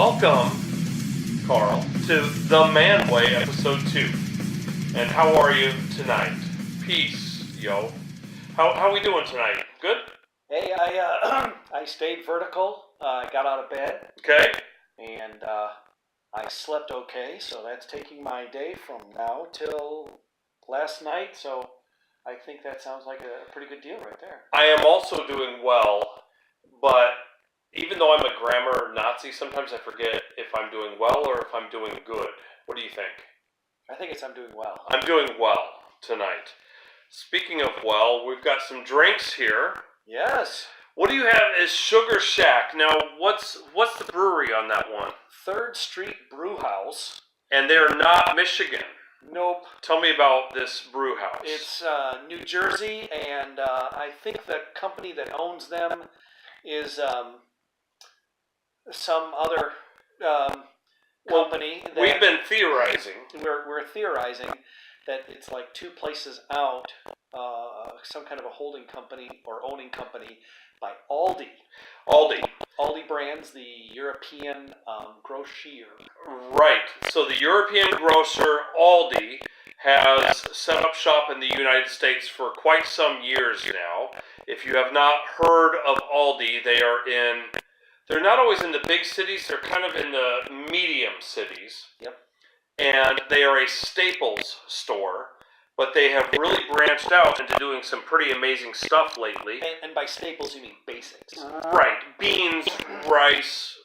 Welcome, Carl, to The Man Way, Episode 2. And how are you tonight? Peace, yo. How we doing tonight? Good? Hey, I stayed vertical. I got out of bed. Okay. And I slept okay, so that's taking my day from now till last night. So I think that sounds like a pretty good deal right there. I am also doing well, but even though I'm a grammar Nazi, sometimes I forget if I'm doing well or if I'm doing good. What do you think? I think I'm doing well. I'm doing well tonight. Speaking of well, we've got some drinks here. Yes. What do you have is Sugar Shack. Now, what's the brewery on that one? 3rd Street Brew House. And they're not Michigan. Nope. Tell me about this brew house. It's New Jersey, and I think the company that owns them is some other company. Well, we've been theorizing. We're theorizing that it's like 2 places out, some kind of a holding company or owning company by Aldi. Aldi brands, the European grocer. Right. So the European grocer, Aldi, has set up shop in the United States for quite some years now. If you have not heard of Aldi, they're not always in the big cities, they're kind of in the medium cities. Yep. And they are a staples store, but they have really branched out into doing some pretty amazing stuff lately. And by staples, you mean basics. Right. Beans, rice,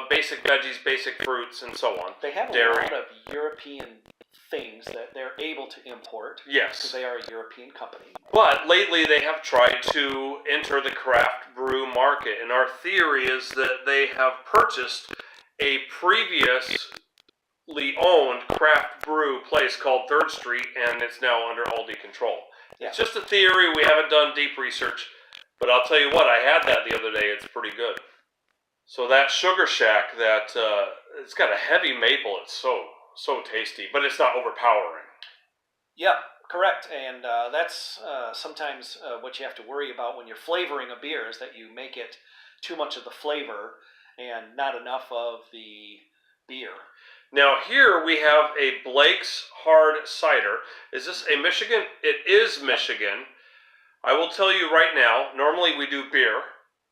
basic veggies, basic fruits, and so on. They have Dairy. a lot of European things that they're able to import. Yes. Because they are a European company. But lately they have tried to enter the craft brew market, and our theory is that they have purchased a previously owned craft brew place called 3rd Street, and it's now under Aldi control. Yeah. It's just a theory. We haven't done deep research, but I'll tell you what, I had that the other day. It's pretty good. So that Sugar Shack, it's got a heavy maple. It's so tasty, but it's not overpowering. Yeah, correct. And that's sometimes what you have to worry about when you're flavoring a beer is that you make it too much of the flavor and not enough of the beer. Now here we have a Blake's Hard Cider. Is this a Michigan? It is Michigan. I will tell you right now, normally we do beer,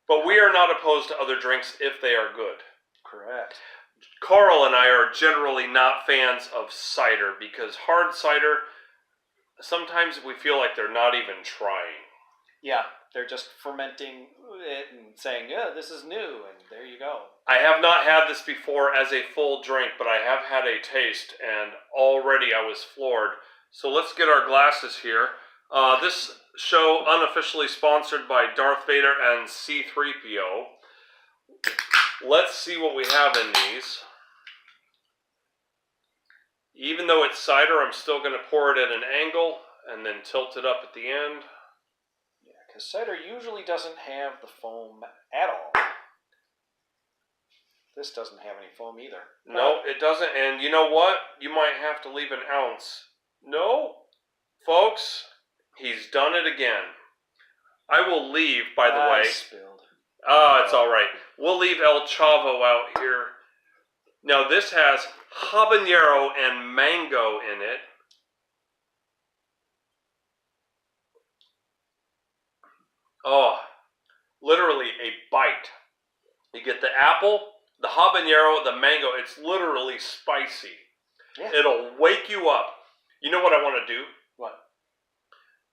but we are not opposed to other drinks if they are good. Correct. Carl and I are generally not fans of cider because hard cider, sometimes we feel like they're not even trying. Yeah, they're just fermenting it and saying, yeah, this is new, and there you go. I have not had this before as a full drink, but I have had a taste, and already I was floored. So let's get our glasses here. This show unofficially sponsored by Darth Vader and C-3PO. Let's see what we have in these. Even though it's cider, I'm still going to pour it at an angle and then tilt it up at the end. Yeah, because cider usually doesn't have the foam at all. This doesn't have any foam either. No, it doesn't. And you know what? You might have to leave an ounce. No, folks, he's done it again. I will leave, by the way. Spilled. It's all right. We'll leave El Chavo out here. Now, this has habanero and mango in it. Oh, literally a bite. You get the apple, the habanero, the mango. It's literally spicy. Yeah. It'll wake you up. You know what I want to do? What?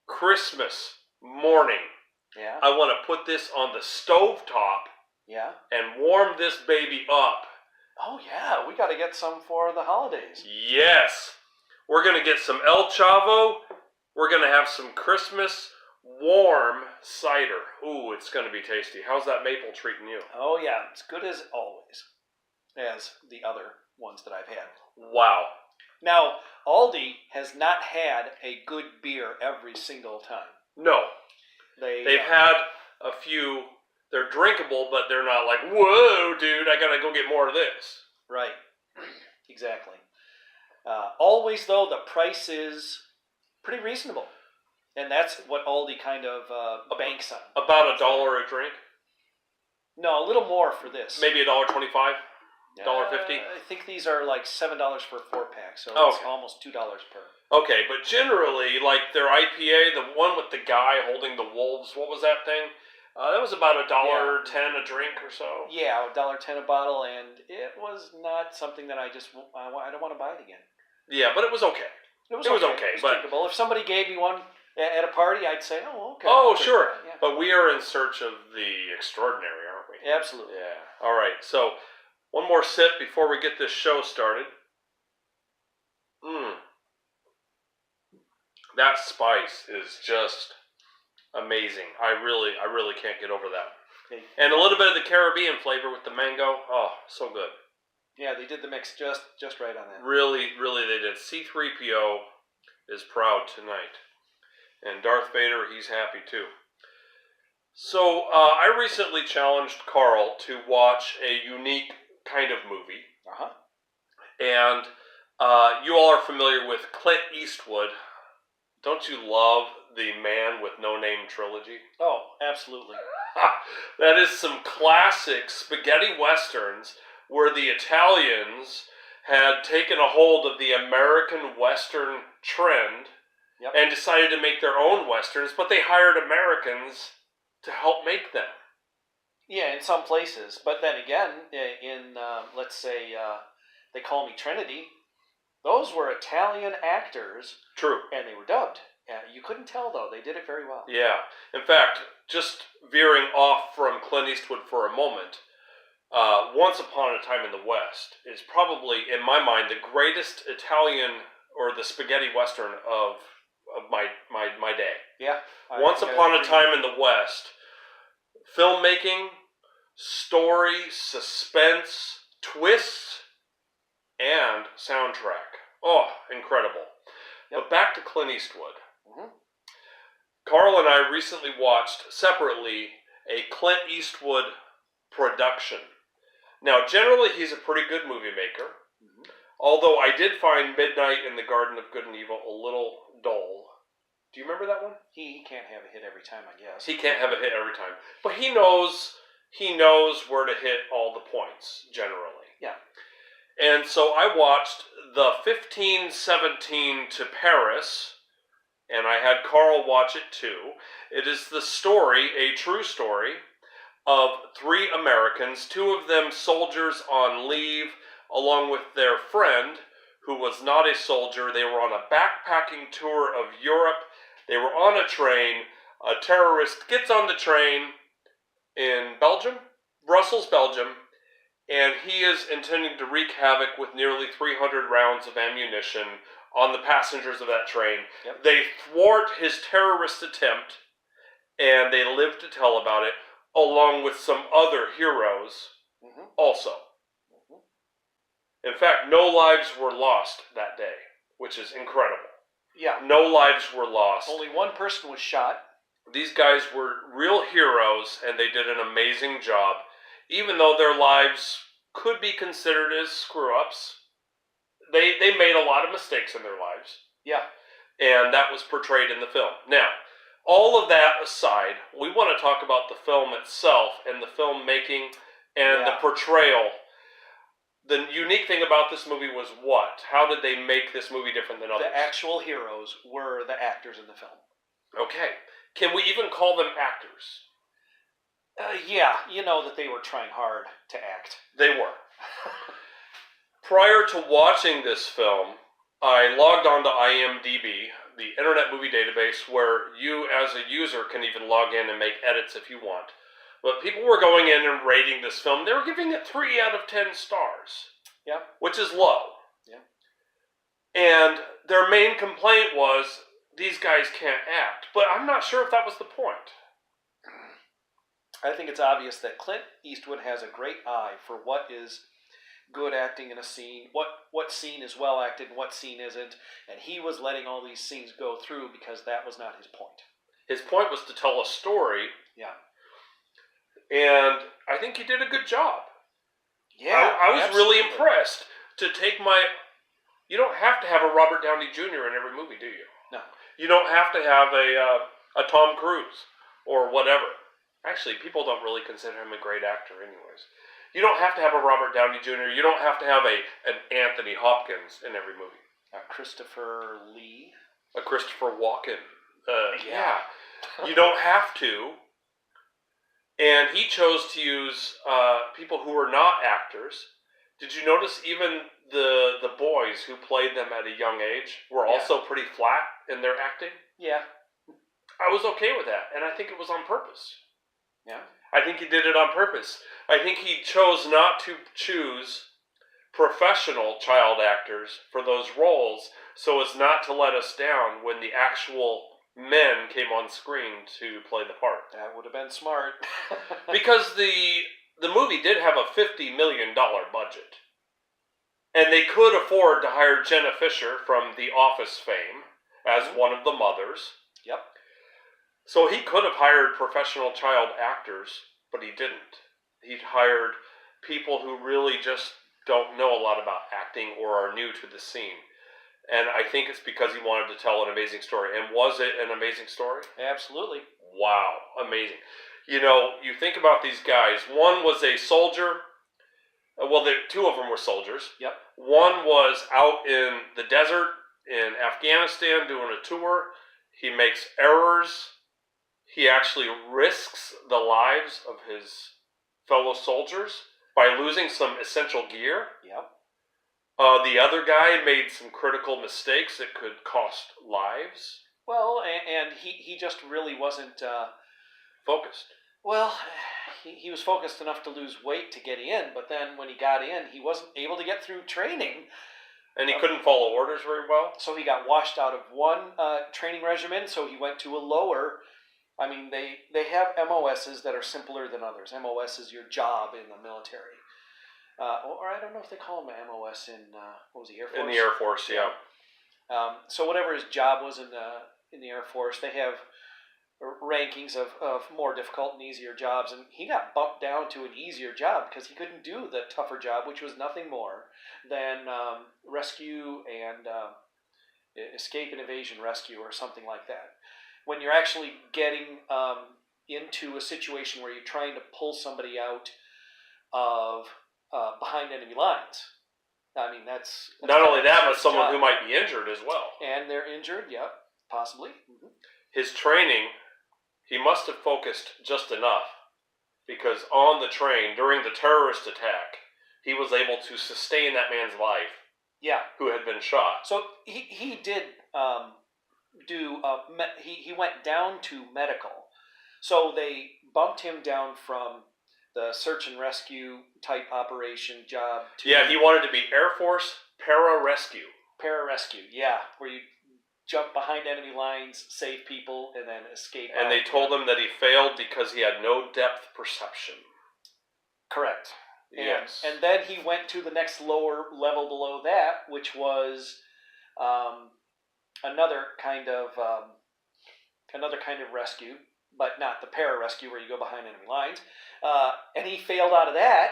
Christmas morning. Yeah. I want to put this on the stovetop. Yeah. And warm this baby up. Oh, yeah. We got to get some for the holidays. Yes. We're going to get some El Chavo. We're going to have some Christmas warm cider. Ooh, it's going to be tasty. How's that maple treating you? Oh, yeah. It's good as always, as the other ones that I've had. Wow. Now, Aldi has not had a good beer every single time. No. They've had a few. They're drinkable, but they're not like, whoa, dude, I got to go get more of this. Right. Exactly. Always, though, the price is pretty reasonable. And that's what Aldi kind of banks on. About $1 a drink? No, a little more for this. Maybe $1.25? $1.50? I think these are like $7 for a 4-pack, so Oh, it's okay. almost $2 per. Okay, but generally, like their IPA, the one with the guy holding the wolves, what was that thing? That was about $1.10 a drink or so. Yeah, $1.10 a bottle, and it was not something that I don't want to buy it again. Yeah, but it was okay. It was okay, but drinkable. If somebody gave me one at a party, I'd say, oh, okay. Oh, sure. Yeah. But we are in search of the extraordinary, aren't we? Absolutely. Yeah. All right. So, one more sip before we get this show started. That spice is just amazing. I really can't get over that. Okay. And a little bit of the Caribbean flavor with the mango. Oh, so good. Yeah, they did the mix just right on that. Really they did. C-3PO is proud tonight. And Darth Vader, he's happy too. So, I recently challenged Carl to watch a unique kind of movie. Uh-huh. And you all are familiar with Clint Eastwood. Don't you love the Man with No Name trilogy? Oh, absolutely. That is some classic spaghetti westerns where the Italians had taken a hold of the American Western trend and decided to make their own westerns, but they hired Americans to help make them. Yeah, in some places. But then again, in, let's say, They Call Me Trinity, those were Italian actors. True. And they were dubbed. You couldn't tell, though. They did it very well. Yeah. In fact, just veering off from Clint Eastwood for a moment, Once Upon a Time in the West is probably, in my mind, the greatest Italian or the spaghetti western of my day. Yeah. Once Upon a Time in the West, filmmaking, story, suspense, twists, and soundtrack. Oh, incredible. Yep. But back to Clint Eastwood. Mm-hmm. Carl and I recently watched separately a Clint Eastwood production. Now, generally, he's a pretty good movie maker. Mm-hmm. Although I did find Midnight in the Garden of Good and Evil a little dull. Do you remember that one? He can't have a hit every time, I guess. He can't have a hit every time. But he knows where to hit all the points, generally. Yeah. And so I watched the 1517 to Paris, and I had Carl watch it too. It is the story, a true story, of 3 Americans, 2 of them soldiers on leave, along with their friend, who was not a soldier. They were on a backpacking tour of Europe. They were on a train. A terrorist gets on the train in Belgium, Brussels, Belgium, and he is intending to wreak havoc with nearly 300 rounds of ammunition on the passengers of that train. Yep. They thwart his terrorist attempt, and they live to tell about it, along with some other heroes also. In fact, no lives were lost that day, which is incredible. Yeah. No lives were lost. Only one person was shot. These guys were real heroes, and they did an amazing job. Even though their lives could be considered as screw-ups, they made a lot of mistakes in their lives. Yeah. And that was portrayed in the film. Now, all of that aside, we want to talk about the film itself and the filmmaking and the portrayal. The unique thing about this movie was what? How did they make this movie different than others? The actual heroes were the actors in the film. Okay. Can we even call them actors? Yeah, you know that they were trying hard to act. They were. Prior to watching this film, I logged on to IMDb, the Internet Movie Database, where you as a user can even log in and make edits if you want. But people were going in and rating this film. They were giving it 3 out of 10 stars. Yeah. Which is low. Yeah. And their main complaint was, these guys can't act. But I'm not sure if that was the point. I think it's obvious that Clint Eastwood has a great eye for what is good acting in a scene, what scene is well acted and what scene isn't, and he was letting all these scenes go through because that was not his point. His point was to tell a story. Yeah. And I think he did a good job. Yeah, I was really impressed to take my... You don't have to have a Robert Downey Jr. in every movie, do you? No. You don't have to have a Tom Cruise or whatever. Actually, people don't really consider him a great actor anyways. You don't have to have a Robert Downey Jr. You don't have to have an Anthony Hopkins in every movie. Christopher Lee. A Christopher Walken. Yeah. You don't have to. And he chose to use people who were not actors. Did you notice even the boys who played them at a young age were also pretty flat in their acting? Yeah. I was okay with that, and I think it was on purpose. Yeah. I think he did it on purpose. I think he chose not to choose professional child actors for those roles so as not to let us down when the actual men came on screen to play the part. That would have been smart. Because the movie did have a $50 million budget. And they could afford to hire Jenna Fisher from The Office fame as one of the mothers. Yep. So he could have hired professional child actors, but he didn't. He hired people who really just don't know a lot about acting or are new to the scene. And I think it's because he wanted to tell an amazing story. And was it an amazing story? Absolutely. Wow, amazing. You know, you think about these guys. One was a soldier. Well, two of them were soldiers. Yep. One was out in the desert in Afghanistan doing a tour. He makes errors. He actually risks the lives of his fellow soldiers by losing some essential gear. Yep. The other guy made some critical mistakes that could cost lives. Well, and he just really wasn't focused. Well, he was focused enough to lose weight to get in, but then when he got in, he wasn't able to get through training. And he couldn't follow orders very well. So he got washed out of one training regimen, so he went to a lower. I mean, they have MOSs that are simpler than others. MOS is your job in the military. Or I don't know if they call him MOS in, what was he, Air Force? In the Air Force, yeah. So whatever his job was in the Air Force, they have rankings of more difficult and easier jobs, and he got bumped down to an easier job because he couldn't do the tougher job, which was nothing more than rescue and escape and evasion rescue or something like that. When you're actually getting into a situation where you're trying to pull somebody out of behind enemy lines, I mean that's not only that, but someone who might be injured as well. And they're injured, yep, possibly. Mm-hmm. His training, he must have focused just enough, because on the train, during the terrorist attack, he was able to sustain that man's life. Yeah. Who had been shot. So he did he went down to medical. So they bumped him down from the search and rescue type operation job to... Yeah, he wanted to be Air Force Para-Rescue. Para-Rescue, yeah, where you jump behind enemy lines, save people, and then escape. And they told him that he failed because he had no depth perception. Correct. Yes. And then he went to the next lower level below that, which was another kind of rescue, but not the para-rescue where you go behind enemy lines. And he failed out of that.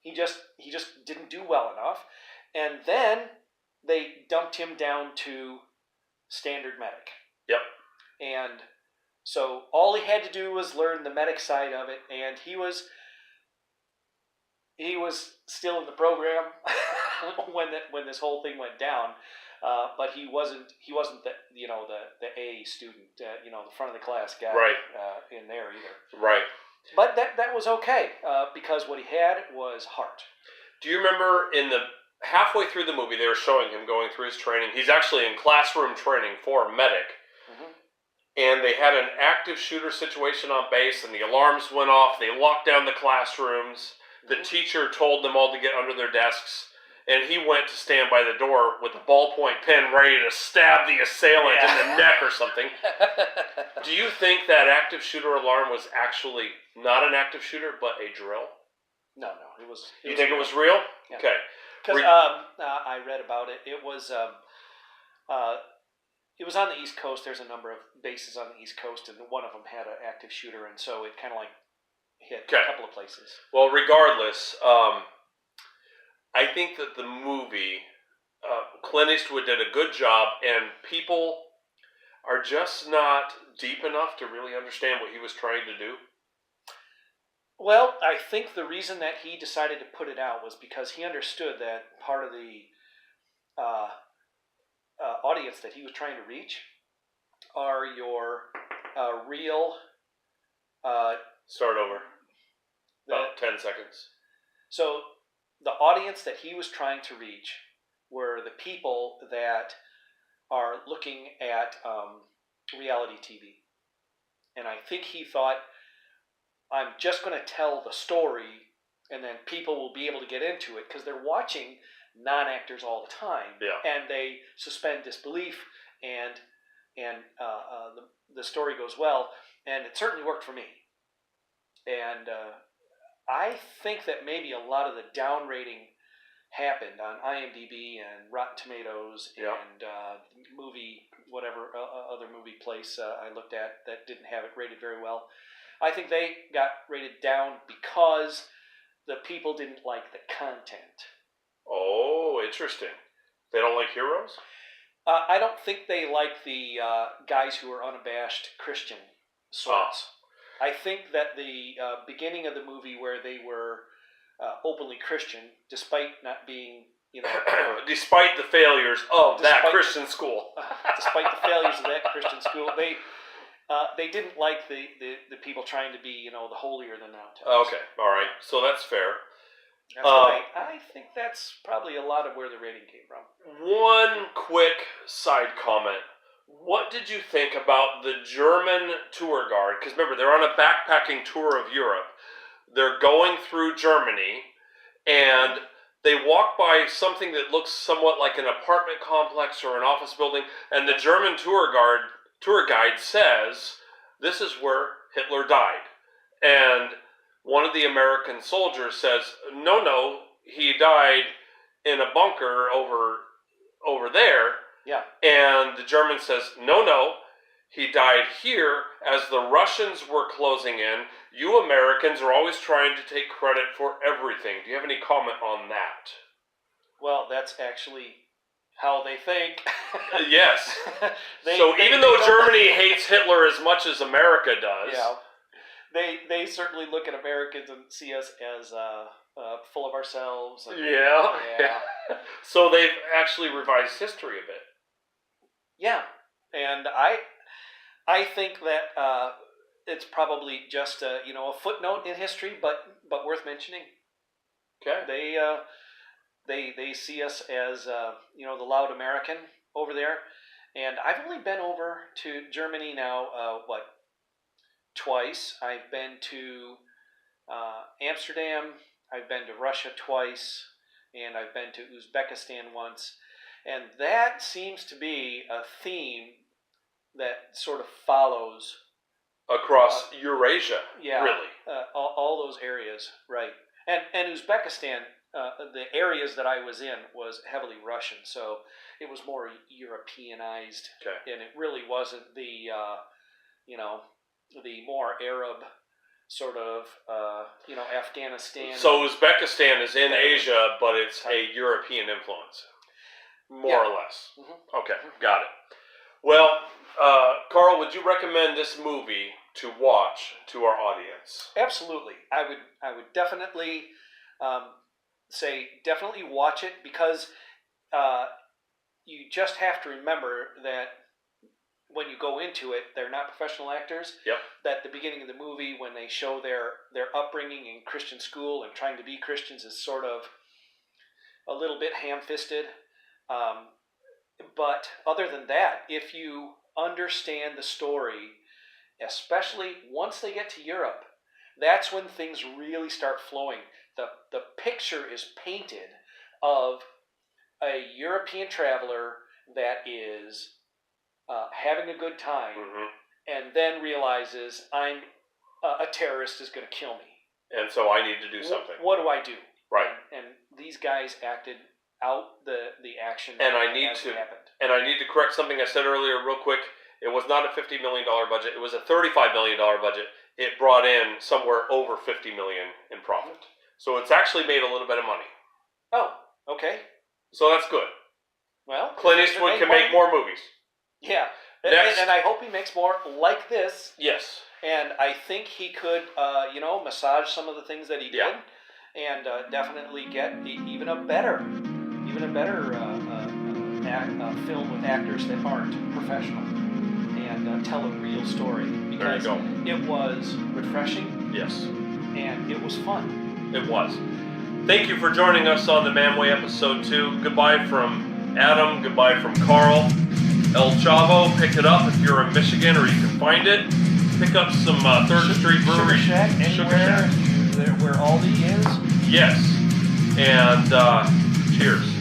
He just didn't do well enough. And then they dumped him down to standard medic. Yep. And so all he had to do was learn the medic side of it, and he was still in the program when this whole thing went down, but he wasn't the A student, the front of the class guy, right. In there either. Right. But that was okay because what he had was heart. Do you remember halfway through the movie they were showing him going through his training? He's actually in classroom training for a medic. Mm-hmm. And they had an active shooter situation on base, and the alarms went off. They locked down the classrooms. The teacher told them all to get under their desks, and he went to stand by the door with a ballpoint pen ready to stab the assailant in the neck or something. Do you think that active shooter alarm was actually not an active shooter, but a drill? No, it was. You think it was real? Yeah. Okay. Because I read about it. It was on the East Coast. There's a number of bases on the East Coast, and one of them had an active shooter, and so it kind of like hit a couple of places. Well, regardless, I think that the movie, Clint Eastwood did a good job, and people are just not deep enough to really understand what he was trying to do. Well, I think the reason that he decided to put it out was because he understood that part of the uh, audience that he was trying to reach are your real. Uh, Start over. the, About 10 seconds. so the audience that he was trying to reach were the people that are looking at reality TV. And I think he thought, I'm just going to tell the story and then people will be able to get into it because they're watching non-actors all the time. Yeah. And they suspend disbelief and the story goes well. And it certainly worked for me. And I think that maybe a lot of the down rating happened on IMDb and Rotten Tomatoes and movie, whatever other movie place I looked at that didn't have it rated very well. I think they got rated down because the people didn't like the content. Oh, interesting. They don't like heroes? I don't think they like the guys who are unabashed Christian sorts. I think that the beginning of the movie where they were openly Christian, despite not being, despite the failures of that Christian school. Despite the failures of that Christian school, they didn't like the people trying to be, the holier than thou types. Okay, all right. So that's fair. That's right. I think that's probably a lot of where the rating came from. One quick side comment. What did you think about the German tour guard? Because remember, they're on a backpacking tour of Europe. They're going through Germany, and they walk by something that looks somewhat like an apartment complex or an office building, and the German tour guide says, this is where Hitler died. And one of the American soldiers says, no, he died in a bunker over there. Yeah. And the German says, no, he died here as the Russians were closing in. You Americans are always trying to take credit for everything. Do you have any comment on that? Well, that's actually how they think. Yes. Even though Germany hates Hitler as much as America does. Yeah. They certainly look at Americans and see us as full of ourselves. Yeah. So they've actually revised history a bit. Yeah, and I think that it's probably just a footnote in history, but worth mentioning. Okay. They see us as the loud American over there, and I've only been over to Germany now twice. I've been to Amsterdam. I've been to Russia twice, and I've been to Uzbekistan once. And that seems to be a theme that sort of follows across Eurasia. Yeah, really. All those areas, right? And Uzbekistan, the areas that I was in was heavily Russian, so it was more Europeanized, and it really wasn't the the more Arab sort of Afghanistan. So Uzbekistan is in Asia, but it's a European influence. More or less. Mm-hmm. Okay, got it. Well, Carl, would you recommend this movie to watch to our audience? Absolutely. I would definitely say definitely watch it because you just have to remember that when you go into it, they're not professional actors. Yep. That the beginning of the movie, when they show their upbringing in Christian school and trying to be Christians, is sort of a little bit ham-fisted. But other than that, if you understand the story, especially once they get to Europe, that's when things really start flowing. The picture is painted of a European traveler that is having a good time, and then realizes I'm a terrorist is going to kill me, and so I need to do something. What do I do? Right. And these guys acted out the action. And I need to correct something I said earlier real quick. It was not a $50 million budget. It was a $35 million budget. It brought in somewhere over $50 million in profit. So it's actually made a little bit of money. Oh, okay. So that's good. Well, Clint Eastwood can make more movies. Yeah. And I hope he makes more like this. Yes. And I think he could, massage some of the things that he did, Yeah. and definitely get even a better film with actors that aren't professional, and tell a real story. There you Because go. it was refreshing. Yes. And it was fun. It was. Thank you for joining us on the Manway episode 2. Goodbye from Adam. Goodbye from Carl. El Chavo, pick it up if you're in Michigan or you can find it. Pick up some 3rd Street Brewery. Sugar Shack, anywhere where Aldi is. Yes. And cheers.